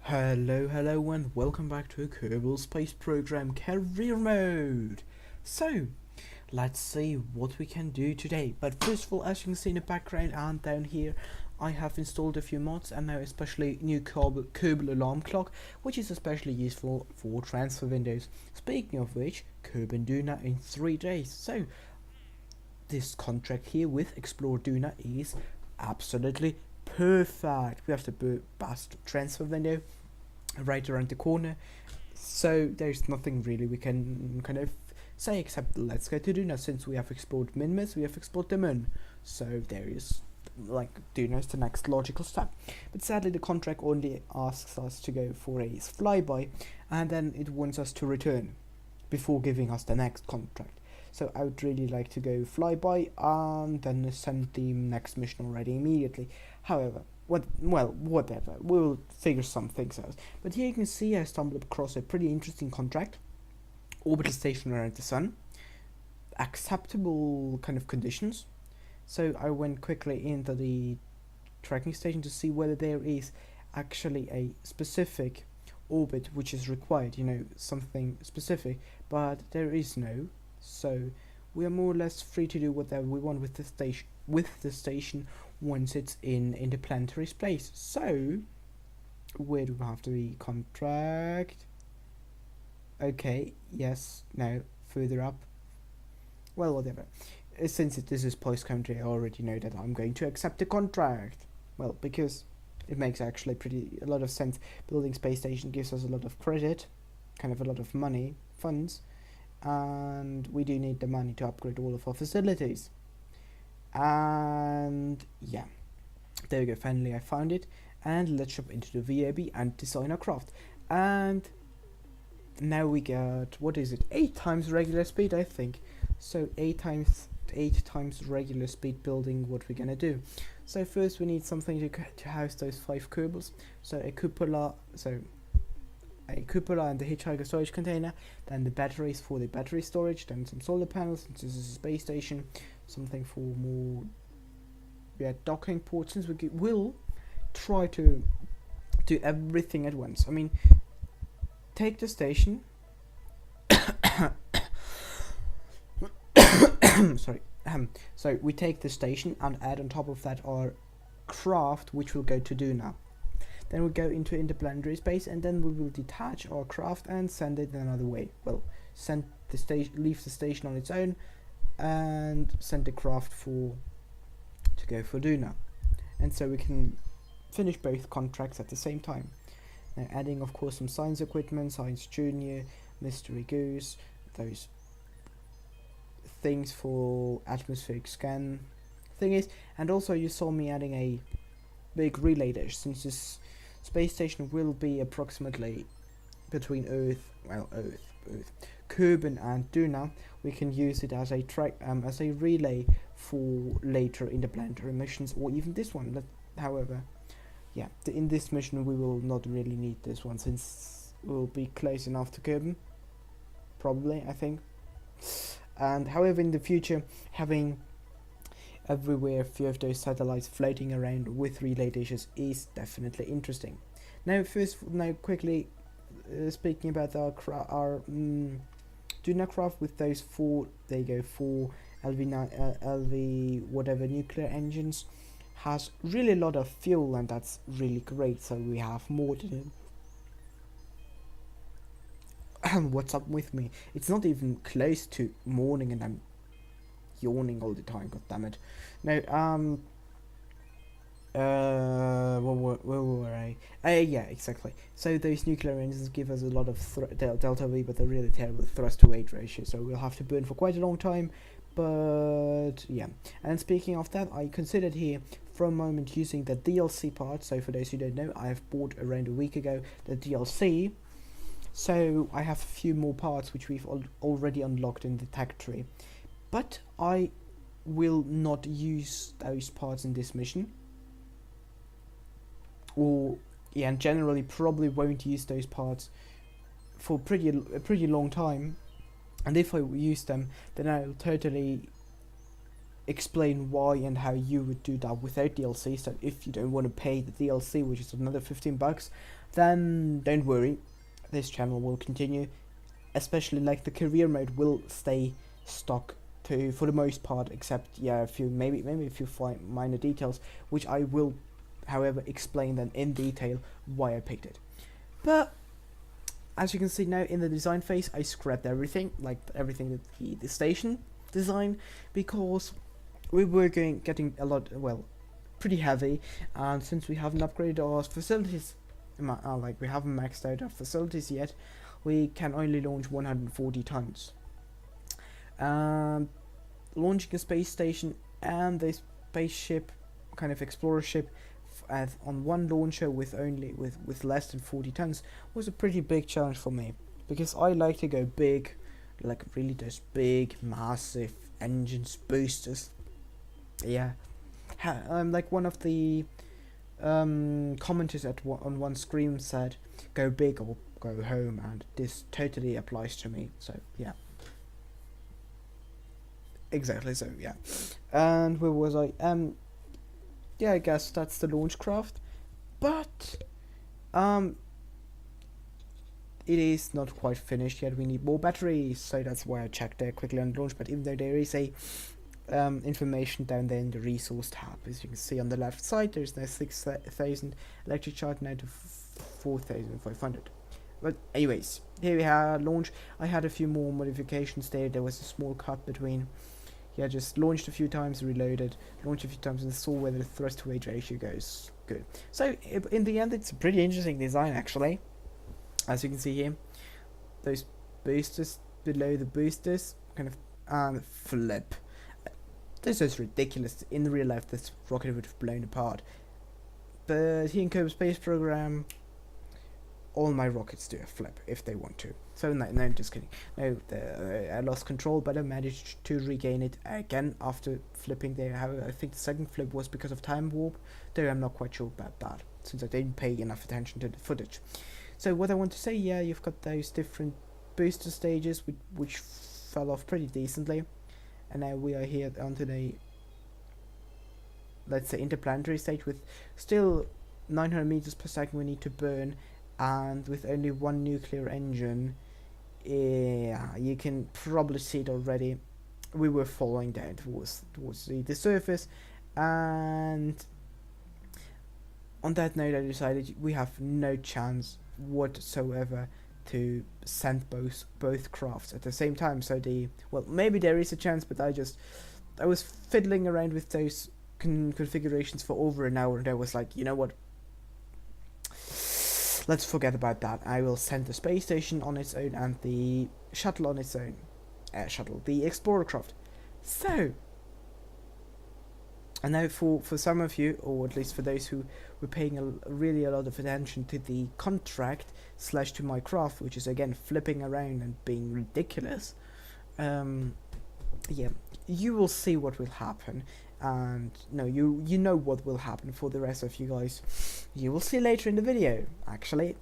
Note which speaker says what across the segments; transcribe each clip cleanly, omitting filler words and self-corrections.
Speaker 1: Hello, and welcome back to a Kerbal Space Program Career Mode. So, let's see what we can do today. But first of all, as you can see in the background and down here, I have installed a few mods, and now especially new Kerbal alarm clock, which is especially useful for transfer windows. Speaking of which, Kerbal Duna in 3 days. So, this contract here with Explore Duna is absolutely perfect. We have the best transfer window right around the corner, so there's nothing really we can kind of say except let's go to Duna. Since we have explored Minmus, we have explored the moon, so there is like Duna is the next logical step. But sadly the contract only asks us to go for a flyby, and then it wants us to return before giving us the next contract. So I would really like to go flyby and then send the next mission already immediately. However, whatever, we'll figure some things out. But here you can see I stumbled across a pretty interesting contract. Orbital station around the sun. Acceptable kind of conditions. So I went quickly into the tracking station to see whether there is actually a specific orbit which is required, something specific, but there is no. So we are more or less free to do whatever we want with the station once it's in interplanetary space. So where do we have the contract? Okay, yes, no, further up. Well, whatever. Since this is post country, I already know that I'm going to accept the contract. Well, because it makes actually a lot of sense. Building space station gives us a lot of credit, kind of a lot of money, funds. And we do need the money to upgrade all of our facilities. And yeah, there we go, finally I found it. And let's jump into the VAB and design our craft. And now we got, what is it, 8 times regular speed, I think. So 8 times regular speed building, what we're gonna do. So first we need something to house those 5 Kerbals. So a cupola, and the hitchhiker storage container, then the batteries for the battery storage, then some solar panels, since this is a space station, something for more docking ports, since we will try to do everything at once. I mean, take the station sorry, so we take the station and add on top of that our craft, which will go to Duna. Then we go into interplanetary space, and then we will detach our craft and send it another way. Well, leave the station on its own, and send the craft to go for Duna. And so we can finish both contracts at the same time. Now, adding of course some science equipment, Science Junior, Mystery Goose, those things for atmospheric scan thingies, and also you saw me adding a big relay dish, since this space station will be approximately between Kerbal and Duna. We can use it as a relay for later interplanetary missions, or even this one. However, yeah, in this mission we will not really need this one, since we'll be close enough to Kerbal, probably, I think. And however, in the future, having everywhere a few of those satellites floating around with relay dishes is definitely interesting. Now quickly speaking about our Duna craft with those 4 LV whatever nuclear engines, has really a lot of fuel, and that's really great, so we have more to do. What's up with me? It's not even close to morning and I'm yawning all the time, god damn it. Now, where were I? Yeah, exactly. So those nuclear engines give us a lot of delta V, but they're really terrible thrust to weight ratio, so we'll have to burn for quite a long time. But yeah, and speaking of that, I considered here for a moment using the DLC part. So for those who don't know, I have bought around a week ago the DLC. So I have a few more parts which we've already unlocked in the tech tree. But I will not use those parts in this mission. And generally probably won't use those parts for a pretty long time. And if I use them, then I'll totally explain why and how you would do that without DLC. So if you don't want to pay the DLC, which is another $15, then don't worry, this channel will continue, especially like the career mode will stay stock to for the most part, except a few maybe a few minor details, which I will however explain them in detail why I picked it. But as you can see now in the design phase, I scrapped everything, like everything that the station design, because we were getting a lot, well, pretty heavy, and since we haven't upgraded our facilities, like we haven't maxed out our facilities yet, we can only launch 140 tons. Launching a space station and the spaceship, kind of explorer ship, on one launcher with less than 40 tons was a pretty big challenge for me, because I like to go big, like really those big massive engines, boosters. Yeah, like one of the commenters on one stream said, "Go big or go home," and this totally applies to me. So yeah, exactly. So yeah, and where was I? Yeah, I guess that's the launch craft, but it is not quite finished yet. We need more batteries, so that's why I checked there quickly on launch. But even though there is a information down there in the resource tab, as you can see on the left side, there's now 6,000 electric charge, now to 4,500. But anyways, here we have launch. I had a few more modifications there. There was a small cut between. Yeah, just launched a few times, reloaded, launched a few times, and saw whether the thrust to weight ratio goes good. So in the end, it's a pretty interesting design actually. As you can see here, those boosters below the boosters kind of flip. This is ridiculous. In real life, this rocket would have blown apart. But here in KSP Space Program, all my rockets do a flip if they want to. So no, just kidding. No, I lost control, but I managed to regain it again after flipping there. However, I think the second flip was because of time warp, though I'm not quite sure about that, since I didn't pay enough attention to the footage. So what I want to say, yeah, you've got those different booster stages which fell off pretty decently, and now we are here onto the, let's say, interplanetary stage with still 900 meters per second we need to burn, and with only one nuclear engine. Yeah, you can probably see it already. We were falling down towards the surface, and on that note, I decided we have no chance whatsoever to send both crafts at the same time. So maybe there is a chance, but I was fiddling around with those configurations for over an hour, and I was like, you know what? Let's forget about that. I will send the space station on its own and the shuttle on its own. The Explorer craft. So, and now for some of you, or at least for those who were paying really a lot of attention to the contract / to my craft, which is again flipping around and being ridiculous, yeah, you will see what will happen. And no, you know what will happen. For the rest of you guys, you will see later in the video actually.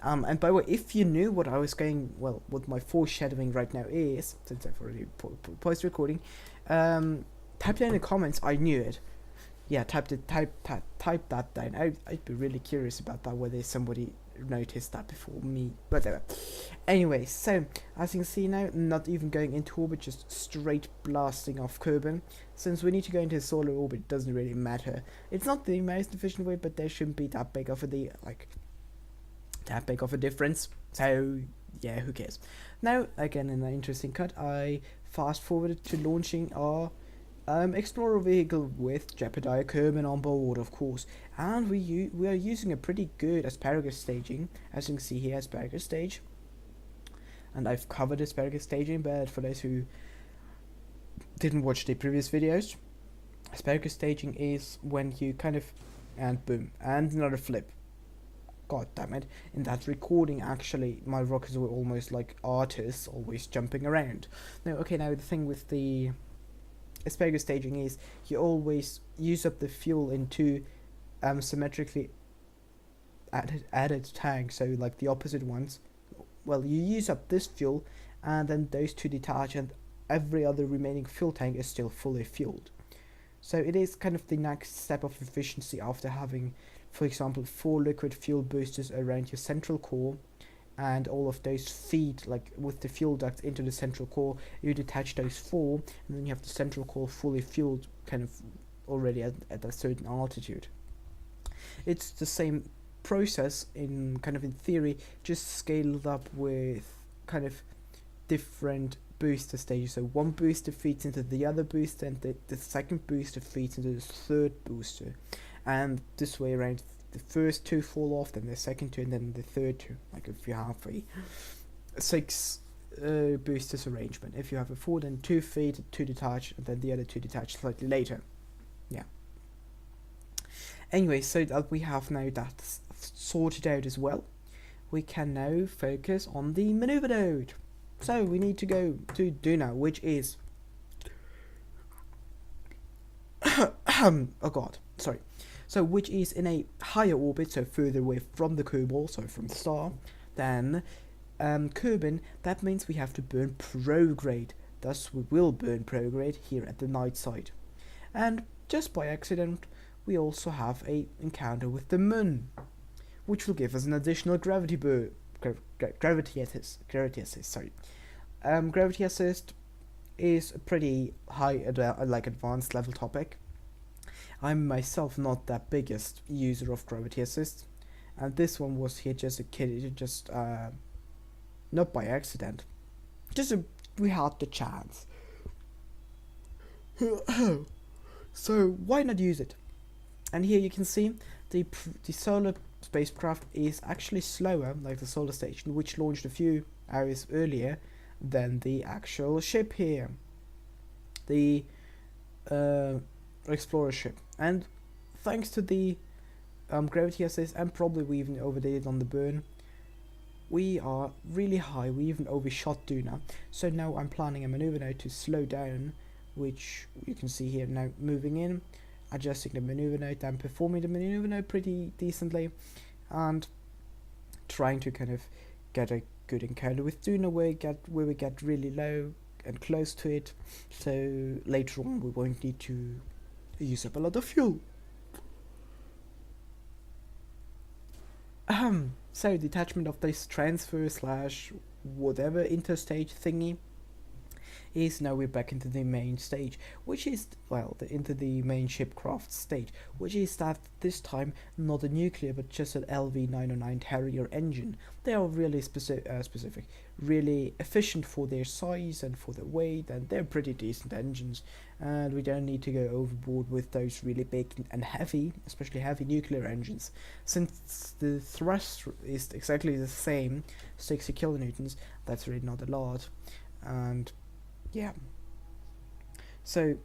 Speaker 1: And by the way, if you knew what I was what my foreshadowing right now is, since I've already post recording, type down in the comments. I knew it. Yeah, type that down. I'd be really curious about that, whether somebody noticed that before me, whatever. Anyway, so as you can see now, not even going into orbit, just straight blasting off Kerbin. Since we need to go into solar orbit, it doesn't really matter. It's not the most efficient way, but there shouldn't be that big of a difference. So yeah, who cares? Now again, in an interesting cut, I fast forwarded to launching our Explorer vehicle with Jeopardy Kerbin on board, of course, and we are using a pretty good asparagus staging, as you can see here, asparagus stage. And I've covered asparagus staging, but for those who didn't watch the previous videos, asparagus staging is when you kind of, and boom, and another flip. God damn it! In that recording, actually, my rockets were almost like artists, always jumping around. Now, okay, now the thing with the asparagus staging is you always use up the fuel in two symmetrically added tanks, so like the opposite ones. Well, you use up this fuel and then those two detach, and every other remaining fuel tank is still fully fueled. So it is kind of the next step of efficiency after having for example, 4 liquid fuel boosters around your central core, and all of those feed like with the fuel ducts into the central core. You detach those 4, and then you have the central core fully fueled, kind of already at a certain altitude. It's the same process in kind of in theory, just scaled up with kind of different booster stages. So one booster feeds into the other booster, and the second booster feeds into the third booster, and this way around. The first 2 fall off, then the second 2, and then the third 2. Like if you have a 6 boosters arrangement. If you have a 4, then 2 feed, 2 detach, and then the other 2 detach slightly later. Yeah. Anyway, so that we have now that sorted out as well, we can now focus on the maneuver node. So we need to go to Duna, which is oh god, sorry. So which is in a higher orbit, so further away from the Kerbal, so from the star, than Kerbin. That means we have to burn prograde. Thus we will burn prograde here at the night side. And just by accident, we also have a encounter with the moon, which will give us an additional gravity assist. Gravity assist is a pretty high, advanced level topic. I'm myself not that biggest user of gravity assist, and this one was here just a kid, just not by accident, we had the chance. So why not use it? And here you can see the solar spacecraft is actually slower, like the solar station, which launched a few hours earlier than the actual ship here, the explorer ship. And thanks to the gravity assist, and probably we even overdid it on the burn, we are really high. We even overshot Duna. So now I'm planning a maneuver node to slow down, which you can see here now, moving in, adjusting the maneuver node, then performing the maneuver node pretty decently, and trying to kind of get a good encounter with Duna where we get really low and close to it, so later on we won't need to use up a lot of fuel. So detachment of this transfer / whatever interstage thingy is now we're back into the main stage, which is, well, into the main shipcraft stage, which is that this time not a nuclear but just an LV-909 Harrier engine. They are really specific, really efficient for their size and for their weight, and they're pretty decent engines, and we don't need to go overboard with those really big and heavy, especially heavy nuclear engines, since the thrust is exactly the same, 60 kilonewtons. That's really not a lot. And yeah, so,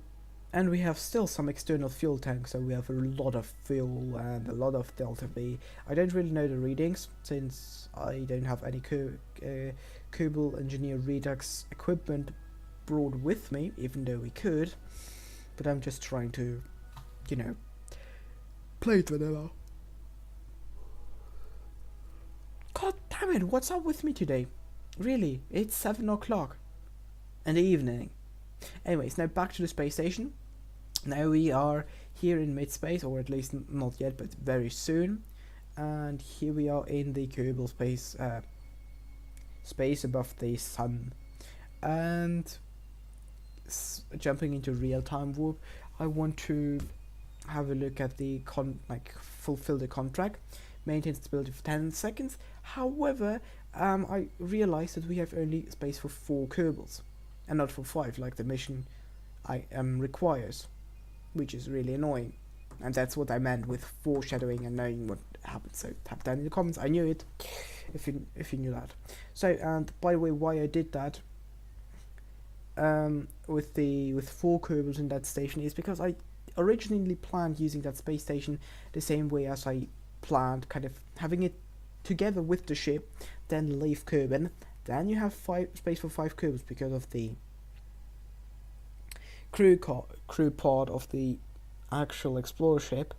Speaker 1: and we have still some external fuel tanks, so we have a lot of fuel and a lot of delta V. I don't really know the readings since I don't have any Kerbal Engineer Redux equipment brought with me, even though we could, but I'm just trying to, play it vanilla. God damn it, what's up with me today? Really, it's 7 o'clock in the evening. Anyways, now back to the space station. Now we are here in mid-space, or at least not yet, but very soon. And here we are in the Kerbal space above the sun. And jumping into real-time warp, I want to have a look at the fulfill the contract, maintain stability for 10 seconds. However, I realized that we have only space for 4 Kerbals, and not for 5 like the mission requires, which is really annoying. And that's what I meant with foreshadowing and knowing what happened. So tap down in the comments. I knew it, if you knew that. So, and by the way, why I did that with 4 Kerbals in that station is because I originally planned using that space station the same way as I planned kind of having it together with the ship, then leave Kerbin. Then you have space for 5 Kerbals because of the crew pod of the actual explorer ship,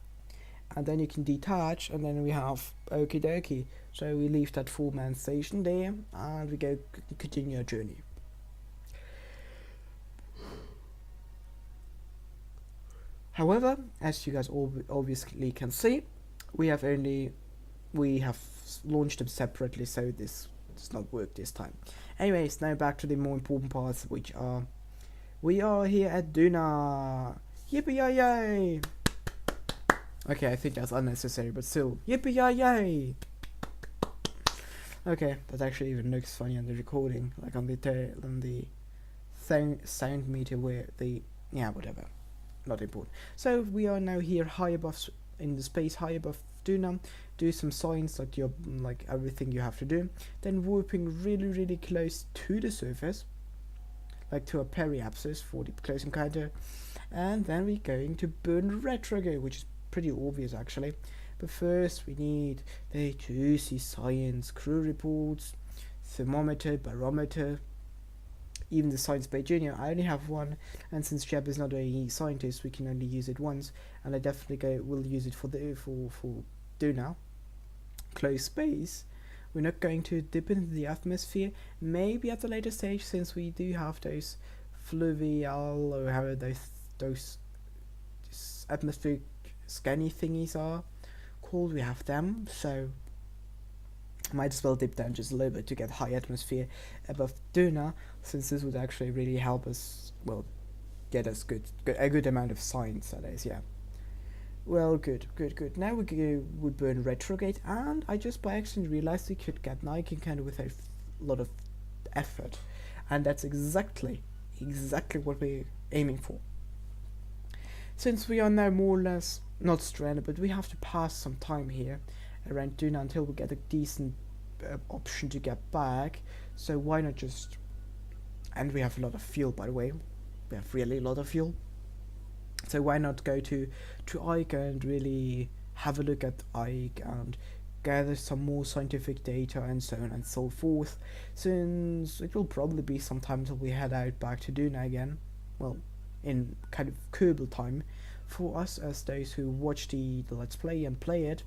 Speaker 1: and then you can detach, and then we have okie dokie. So we leave that 4-man station there, and we go continue our journey. However, as you guys obviously can see, we have launched them separately, so this does not work this time. Anyways, now back to the more important parts, which are we are here at Duna. Yippee yay! Okay, I think that's unnecessary, but still, yippee yay! Okay, that actually even looks funny on the recording, like on the sound meter where the whatever, not important. So we are now here high above in the space high above Duna. Do some signs like everything you have to do. Then warping really close to the surface, like to a periapsis for the close encounter, and then we're going to burn retrograde, which is pretty obvious actually. But first we need the juicy science, crew reports, thermometer, barometer, even the science page junior. I only have one, and since Jeb is not a scientist, we can only use it once, and I definitely will use it for Duna. Close space. We're not going to dip into the atmosphere, maybe at the later stage, since we do have those fluvial, or how those atmospheric scanny thingies are called. We have them, so might as well dip down just a little bit to get high atmosphere above Duna, since this would actually really help us, well, get us a good amount of science, that is, yeah. Well, good. Now we burn retrograde, and I just by accident realized we could get Nike kind of with a lot of effort, and that's exactly what we're aiming for. Since we are now more or less not stranded, but we have to pass some time here around Duna until we get a decent option to get back, so why not just, and we have a lot of fuel, by the way, we have really a lot of fuel, so why not go to Ike and really have a look at Ike and gather some more scientific data and so on and so forth, since it will probably be some time till we head out back to Duna again, well, in kind of Kerbal time for us as those who watch the Let's Play and play it.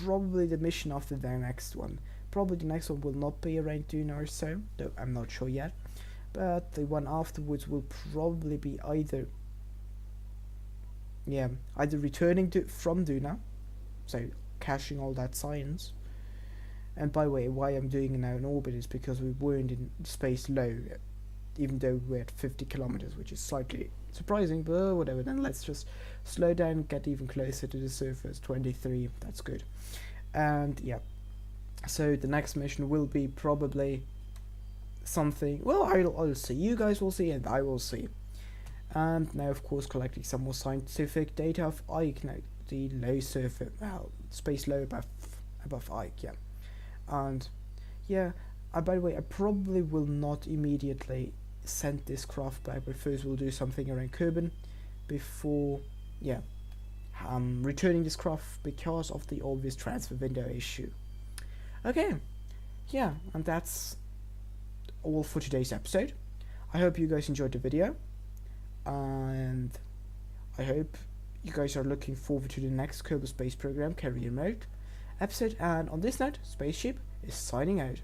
Speaker 1: Probably the mission after the next one. Probably the next one will not be around Duna or so, though I'm not sure yet. But the one afterwards will probably be either returning from Duna, so caching all that science. And by the way, why I'm doing it now in orbit is because we weren't in space low, even though we're at 50 kilometers, which is slightly surprising, but whatever. Then let's just slow down, get even closer to the surface. 23, that's good. And yeah, so the next mission will be probably something, well, I'll see, you guys will see, and I will see. And now, of course, collecting some more scientific data of Ike now, the low surface, well, space low above Ike, yeah. And yeah, by the way, I probably will not immediately send this craft back, but first we'll do something around Kerbin before, returning this craft because of the obvious transfer window issue. Okay, yeah, and that's all for today's episode. I hope you guys enjoyed the video, and I hope you guys are looking forward to the next Kerbal Space Program Career Mode episode. And on this note, Spaceship is signing out.